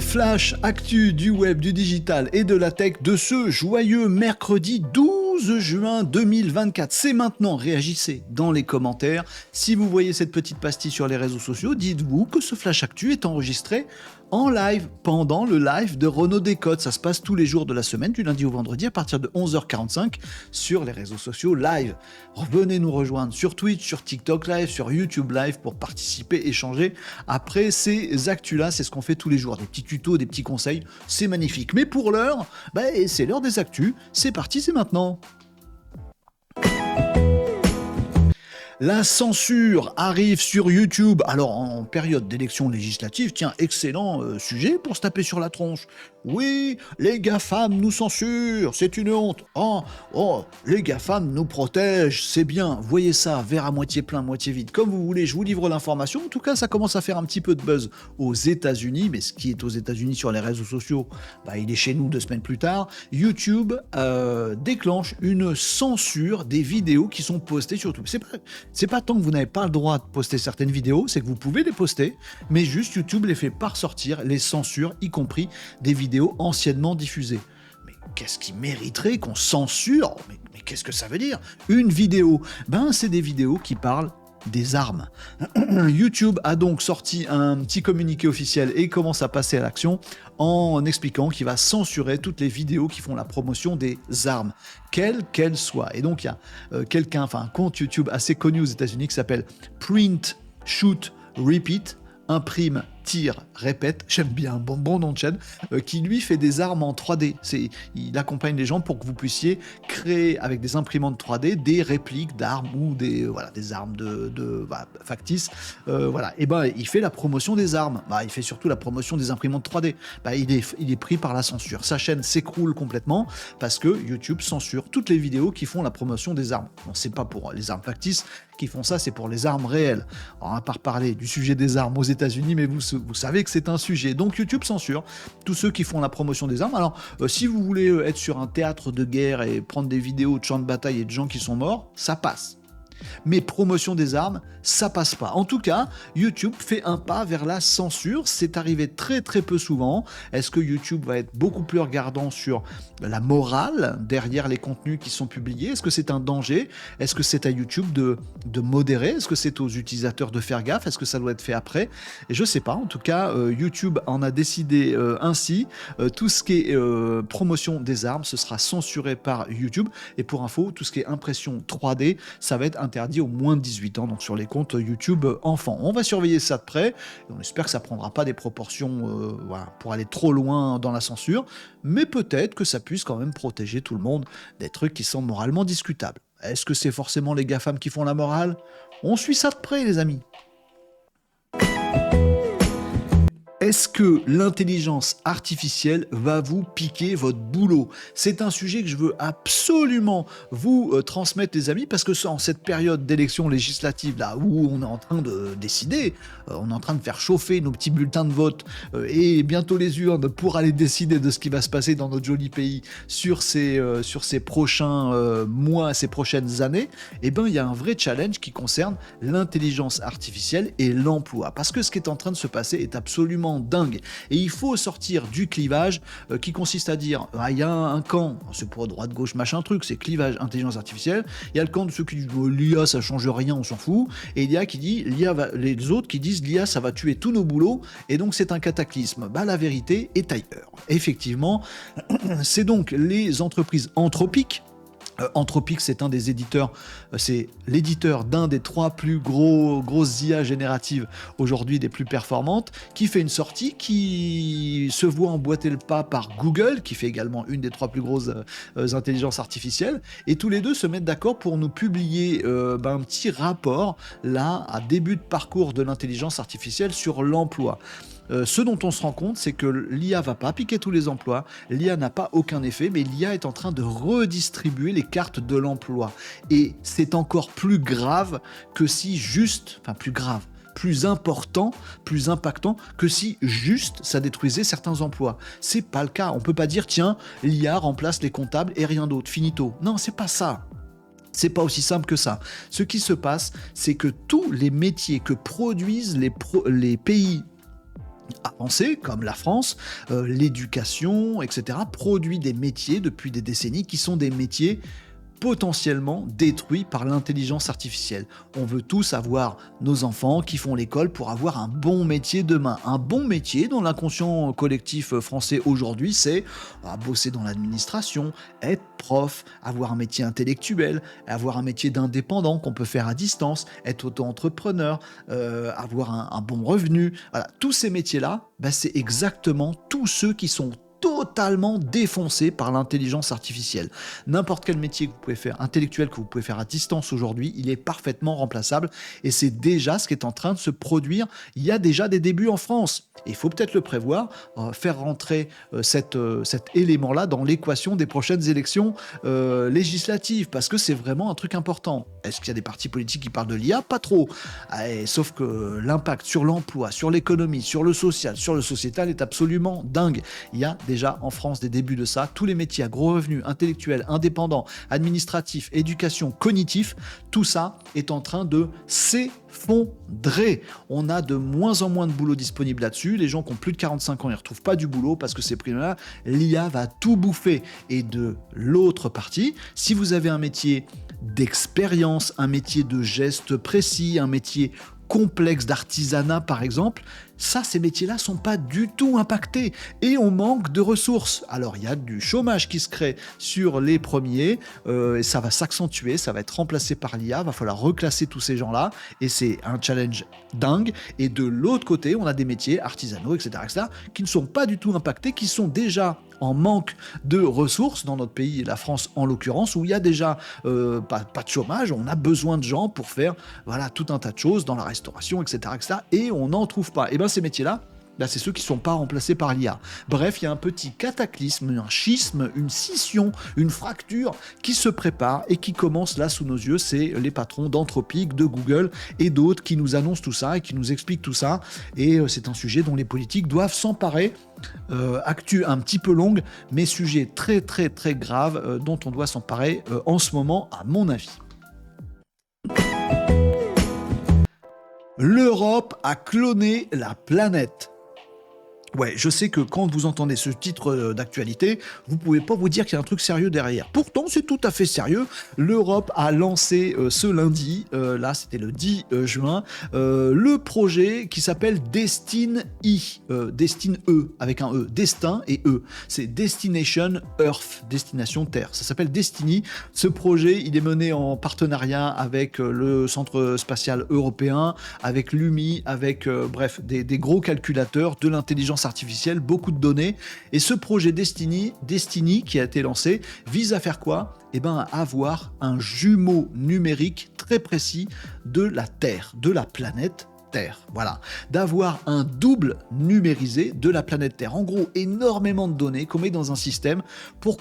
flash actu du web, du digital et de la tech de ce joyeux mercredi 12 juin 2024. C'est maintenant, réagissez dans les commentaires. Si vous voyez cette petite pastille sur les réseaux sociaux, dites-vous que ce flash actu est enregistré en live, pendant le live de Renaud Décode. Ça se passe tous les jours de la semaine, du lundi au vendredi, à partir de 11h45 sur les réseaux sociaux live. Venez nous rejoindre sur Twitch, sur TikTok Live, sur YouTube Live pour participer, échanger. Après ces actus-là, c'est ce qu'on fait tous les jours. Des petits tutos, des petits conseils, c'est magnifique. Mais pour l'heure, c'est l'heure des actus. C'est parti, c'est maintenant. La censure arrive sur YouTube. Alors, en période d'élection législative, tiens, excellent sujet pour se taper sur la tronche. Oui, les GAFAM nous censurent, c'est une honte. Oh, les GAFAM nous protègent, c'est bien. Voyez ça, verre à moitié plein, moitié vide. Comme vous voulez, je vous livre l'information. En tout cas, ça commence à faire un petit peu de buzz aux États-Unis. Mais ce qui est aux États-Unis sur les réseaux sociaux, il est chez nous 2 semaines plus tard. YouTube déclenche une censure des vidéos qui sont postées sur YouTube. C'est pas tant que vous n'avez pas le droit de poster certaines vidéos, c'est que vous pouvez les poster, mais juste YouTube les fait pas ressortir, les censure, y compris des vidéos anciennement diffusées. Mais qu'est-ce qui mériterait qu'on censure ? Mais qu'est-ce que ça veut dire ? Une vidéo, c'est des vidéos qui parlent des armes. YouTube a donc sorti un petit communiqué officiel et commence à passer à l'action en expliquant qu'il va censurer toutes les vidéos qui font la promotion des armes, quelles qu'elles soient. Et donc il y a un compte YouTube assez connu aux États-Unis qui s'appelle Print, Shoot, Repeat, imprime, tire, répète, j'aime bien, bon nom de chaîne, qui lui fait des armes en 3D. Il accompagne les gens pour que vous puissiez créer avec des imprimantes 3D des répliques d'armes ou des armes factices. Et il fait la promotion des armes. Il fait surtout la promotion des imprimantes 3D. Il est pris par la censure. Sa chaîne s'écroule complètement parce que YouTube censure toutes les vidéos qui font la promotion des armes. Bon, c'est pas pour les armes factices qui font ça, c'est pour les armes réelles. Alors, on va pas reparler du sujet des armes aux États-Unis, mais vous savez que c'est un sujet. Donc YouTube censure tous ceux qui font la promotion des armes. Alors, si vous voulez être sur un théâtre de guerre et prendre des vidéos de champs de bataille et de gens qui sont morts, ça passe. Mais promotion des armes, ça passe pas. En tout cas, YouTube fait un pas vers la censure. C'est arrivé très très peu souvent. Est-ce que YouTube va être beaucoup plus regardant sur la morale derrière les contenus qui sont publiés ? Est-ce que c'est un danger ? Est-ce que c'est à YouTube de modérer ? Est-ce que c'est aux utilisateurs de faire gaffe ? Est-ce que ça doit être fait après ? Et je sais pas. En tout cas, YouTube en a décidé ainsi. Tout ce qui est promotion des armes, ce sera censuré par YouTube. Et pour info, tout ce qui est impression 3D, ça va être interdit aux moins de 18 ans, donc sur les comptes YouTube enfants. On va surveiller ça de près, et on espère que ça ne prendra pas des proportions pour aller trop loin dans la censure, mais peut-être que ça puisse quand même protéger tout le monde des trucs qui sont moralement discutables. Est-ce que c'est forcément les GAFAM qui font la morale ? On suit ça de près, les amis. Est-ce que l'intelligence artificielle va vous piquer votre boulot ? C'est un sujet que je veux absolument vous transmettre, les amis, parce que en cette période d'élection législative, là où on est en train de décider, on est en train de faire chauffer nos petits bulletins de vote et bientôt les urnes pour aller décider de ce qui va se passer dans notre joli pays sur ces prochains mois, ces prochaines années, il y a un vrai challenge qui concerne l'intelligence artificielle et l'emploi. Parce que ce qui est en train de se passer est absolument dingue. Et il faut sortir du clivage qui consiste à dire il y a un camp, c'est pour droite, gauche, machin truc, c'est clivage intelligence artificielle. Il y a le camp de ceux qui disent l'IA ça change rien, on s'en fout. Et il y a qui dit les autres qui disent l'IA ça va tuer tous nos boulots et donc c'est un cataclysme. La vérité est ailleurs. Effectivement, c'est donc les entreprises anthropiques. Anthropic, c'est un des éditeurs, c'est l'éditeur d'un des 3 plus grosses IA génératives aujourd'hui, des plus performantes, qui fait une sortie qui se voit emboîter le pas par Google, qui fait également une des 3 plus grosses intelligences artificielles, et tous les deux se mettent d'accord pour nous publier un petit rapport, là, à début de parcours de l'intelligence artificielle sur l'emploi. Ce dont on se rend compte, c'est que l'IA va pas piquer tous les emplois, l'IA n'a pas aucun effet, mais l'IA est en train de redistribuer les cartes de l'emploi. Et c'est encore plus grave que si plus important, plus impactant que si juste ça détruisait certains emplois. C'est pas le cas. On peut pas dire tiens, l'IA remplace les comptables et rien d'autre, finito. Non, c'est pas ça. C'est pas aussi simple que ça. Ce qui se passe, c'est que tous les métiers que produisent les pays avancées, comme la France, l'éducation, etc., produit des métiers depuis des décennies qui sont des métiers potentiellement détruits par l'intelligence artificielle. On veut tous avoir nos enfants qui font l'école pour avoir un bon métier demain. Un bon métier dans l'inconscient collectif français aujourd'hui, c'est bosser dans l'administration, être prof, avoir un métier intellectuel, avoir un métier d'indépendant qu'on peut faire à distance, être auto-entrepreneur, avoir un bon revenu. Voilà, tous ces métiers-là, c'est exactement tous ceux qui sont totalement défoncé par l'intelligence artificielle. N'importe quel métier que vous pouvez faire, intellectuel que vous pouvez faire à distance aujourd'hui, il est parfaitement remplaçable et c'est déjà ce qui est en train de se produire. Il y a déjà des débuts en France. Il faut peut-être le prévoir, faire rentrer cet élément-là dans l'équation des prochaines élections législatives parce que c'est vraiment un truc important. Est-ce qu'il y a des partis politiques qui parlent de l'IA? Pas trop. Sauf que l'impact sur l'emploi, sur l'économie, sur le social, sur le sociétal est absolument dingue. Il y a déjà en France des débuts de ça. Tous les métiers à gros revenus, intellectuels, indépendants, administratifs, éducation, cognitif, tout ça est en train de s'effondrer. On a de moins en moins de boulot disponible là-dessus. Les gens qui ont plus de 45 ans ne retrouvent pas du boulot parce que ces prix-là, l'IA va tout bouffer. Et de l'autre partie, si vous avez un métier d'expérience, un métier de gestes précis, un métier complexe d'artisanat par exemple, ces métiers-là sont pas du tout impactés et on manque de ressources. Alors il y a du chômage qui se crée sur les premiers, et ça va s'accentuer, ça va être remplacé par l'IA, va falloir reclasser tous ces gens-là et c'est un challenge dingue. Et de l'autre côté, on a des métiers artisanaux, etc., qui ne sont pas du tout impactés, qui sont déjà en manque de ressources dans notre pays, la France en l'occurrence, où il y a déjà pas de chômage, on a besoin de gens pour faire tout un tas de choses dans la restauration, etc., et on n'en trouve pas. Et bien ces métiers-là, c'est ceux qui ne sont pas remplacés par l'IA. Bref, il y a un petit cataclysme, un schisme, une scission, une fracture qui se prépare et qui commence là sous nos yeux. C'est les patrons d'Anthropic, de Google et d'autres qui nous annoncent tout ça et qui nous expliquent tout ça. Et c'est un sujet dont les politiques doivent s'emparer. Actu un petit peu longue, mais sujet très très très grave dont on doit s'emparer en ce moment, à mon avis. L'Europe a cloné la planète. Ouais, je sais que quand vous entendez ce titre d'actualité, vous pouvez pas vous dire qu'il y a un truc sérieux derrière. Pourtant, c'est tout à fait sérieux. L'Europe a lancé ce lundi, là c'était le 10 juin, le projet qui s'appelle Destin E, avec un E, Destin et E. C'est Destination Earth, Destination Terre. Ça s'appelle Destiny. Ce projet, il est mené en partenariat avec le Centre Spatial Européen, avec l'UMI, avec des gros calculateurs, de l'intelligence artificielle, beaucoup de données. Et ce projet Destiny qui a été lancé vise à faire quoi ? À avoir un jumeau numérique très précis de la Terre, de la planète Terre. Voilà, d'avoir un double numérisé de la planète Terre. En gros, énormément de données qu'on met dans un système pour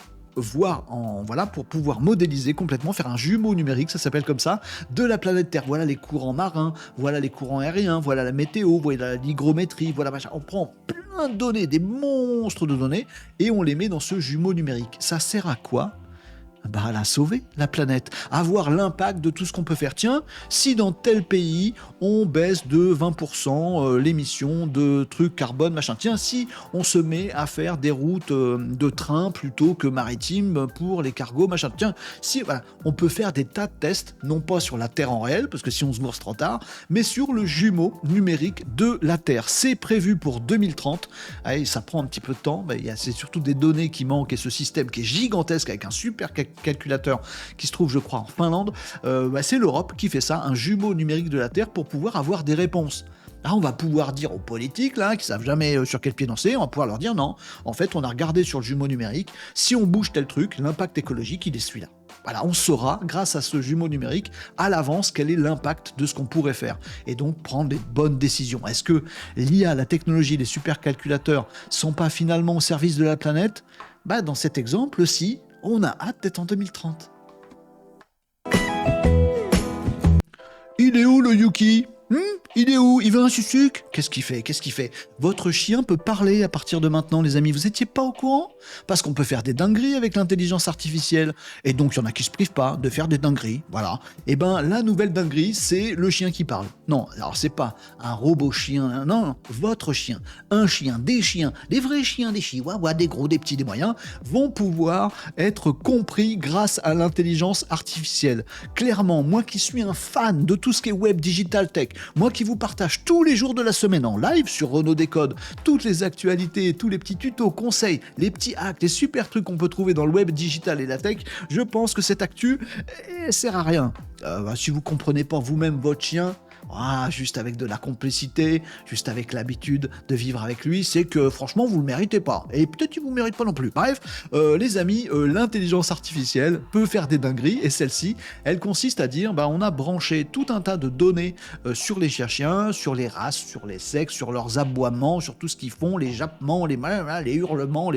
pour pouvoir modéliser complètement, faire un jumeau numérique, ça s'appelle comme ça, de la planète Terre. Voilà les courants marins, voilà les courants aériens, voilà la météo, voilà l'hygrométrie, voilà machin. On prend plein de données, des monstres de données, et on les met dans ce jumeau numérique. Ça sert à quoi ? À la sauver, la planète, à voir l'impact de tout ce qu'on peut faire. Tiens, si dans tel pays, on baisse de 20% l'émission de trucs carbone, machin. Tiens, si on se met à faire des routes de train plutôt que maritimes pour les cargos, machin. Tiens, si, on peut faire des tas de tests, non pas sur la Terre en réel, parce que si on se morse trop tard, mais sur le jumeau numérique de la Terre. C'est prévu pour 2030. Allez, ça prend un petit peu de temps, c'est surtout des données qui manquent et ce système qui est gigantesque avec un super calculateur qui se trouve, je crois, en Finlande, c'est l'Europe qui fait ça, un jumeau numérique de la Terre pour pouvoir avoir des réponses. Là, on va pouvoir dire aux politiques, là, qui savent jamais sur quel pied danser, on va pouvoir leur dire non, en fait, on a regardé sur le jumeau numérique, si on bouge tel truc, l'impact écologique, il est celui-là. Voilà, on saura, grâce à ce jumeau numérique, à l'avance, quel est l'impact de ce qu'on pourrait faire. Et donc, prendre les bonnes décisions. Est-ce que l'IA, la technologie, les supercalculateurs sont pas finalement au service de la planète ? Dans cet exemple, si, on a hâte d'être en 2030. Il est où le Yuki ? Il est où? Il veut un sucuk? Qu'est-ce qu'il fait? Qu'est-ce qu'il fait? Votre chien peut parler à partir de maintenant, les amis. Vous étiez pas au courant? Parce qu'on peut faire des dingueries avec l'intelligence artificielle. Et donc, il y en a qui se privent pas de faire des dingueries. Voilà. Et ben, la nouvelle dinguerie, c'est le chien qui parle. Non, alors c'est pas un robot chien. Non, votre chien. Un chien, des vrais chiens, des chihuahuas, des gros, des petits, des moyens, vont pouvoir être compris grâce à l'intelligence artificielle. Clairement, moi qui suis un fan de tout ce qui est web, digital, tech, moi qui vous partage tous les jours de la semaine en live sur Renaud Décode, toutes les actualités, tous les petits tutos, conseils, les petits hacks, les super trucs qu'on peut trouver dans le web digital et la tech, je pense que cette actu sert à rien. Si vous comprenez pas vous-même votre chien, juste avec de la complicité, juste avec l'habitude de vivre avec lui, c'est que franchement vous le méritez pas. Et peut-être qu'il vous mérite pas non plus. Bref, les amis, l'intelligence artificielle peut faire des dingueries et celle-ci, elle consiste à dire, on a branché tout un tas de données sur les chiens, sur les races, sur les sexes, sur leurs aboiements, sur tout ce qu'ils font, les jappements, les hurlements,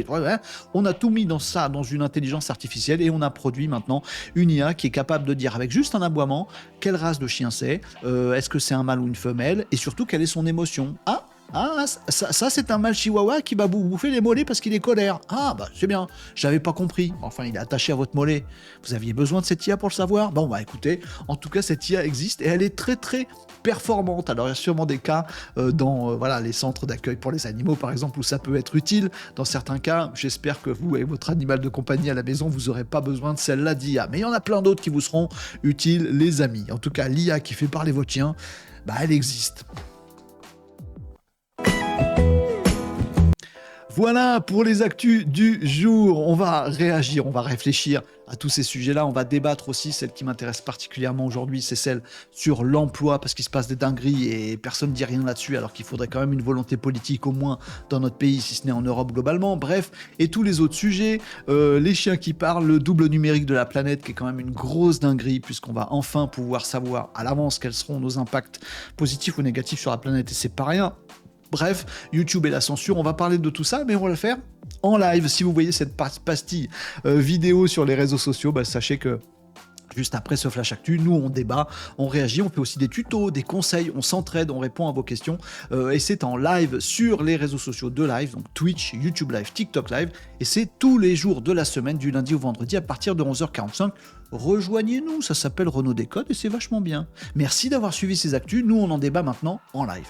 on a tout mis dans ça, dans une intelligence artificielle et on a produit maintenant une IA qui est capable de dire avec juste un aboiement quelle race de chien c'est, est-ce que c'est un mâle ou une femelle, et surtout quelle est son émotion. Ça c'est un mâle chihuahua qui va vous bouffer les mollets parce qu'il est colère. C'est bien, j'avais pas compris. Enfin, il est attaché à votre mollet. Vous aviez besoin de cette IA pour le savoir? Écoutez, en tout cas, cette IA existe et elle est très très performante. Alors, il y a sûrement des cas dans les centres d'accueil pour les animaux, par exemple, où ça peut être utile. Dans certains cas, j'espère que vous et votre animal de compagnie à la maison, vous n'aurez pas besoin de celle-là d'IA. Mais il y en a plein d'autres qui vous seront utiles, les amis. En tout cas, l'IA qui fait parler votre chien, elle existe. Voilà pour les actus du jour. On va réagir, on va réfléchir à tous ces sujets-là. On va débattre aussi. Celle qui m'intéresse particulièrement aujourd'hui, c'est celle sur l'emploi, parce qu'il se passe des dingueries et personne ne dit rien là-dessus, alors qu'il faudrait quand même une volonté politique, au moins dans notre pays, si ce n'est en Europe globalement. Bref, et tous les autres sujets, les chiens qui parlent, le double numérique de la planète, qui est quand même une grosse dinguerie, puisqu'on va enfin pouvoir savoir à l'avance quels seront nos impacts positifs ou négatifs sur la planète, et c'est pas rien. Bref, YouTube et la censure, on va parler de tout ça, mais on va le faire en live. Si vous voyez cette pastille vidéo sur les réseaux sociaux, sachez que juste après ce Flash Actu, nous on débat, on réagit, on fait aussi des tutos, des conseils, on s'entraide, on répond à vos questions, et c'est en live sur les réseaux sociaux de live, donc Twitch, YouTube Live, TikTok Live, et c'est tous les jours de la semaine, du lundi au vendredi, à partir de 11h45. Rejoignez-nous, ça s'appelle Renaud Décode et c'est vachement bien. Merci d'avoir suivi ces actus, nous on en débat maintenant en live.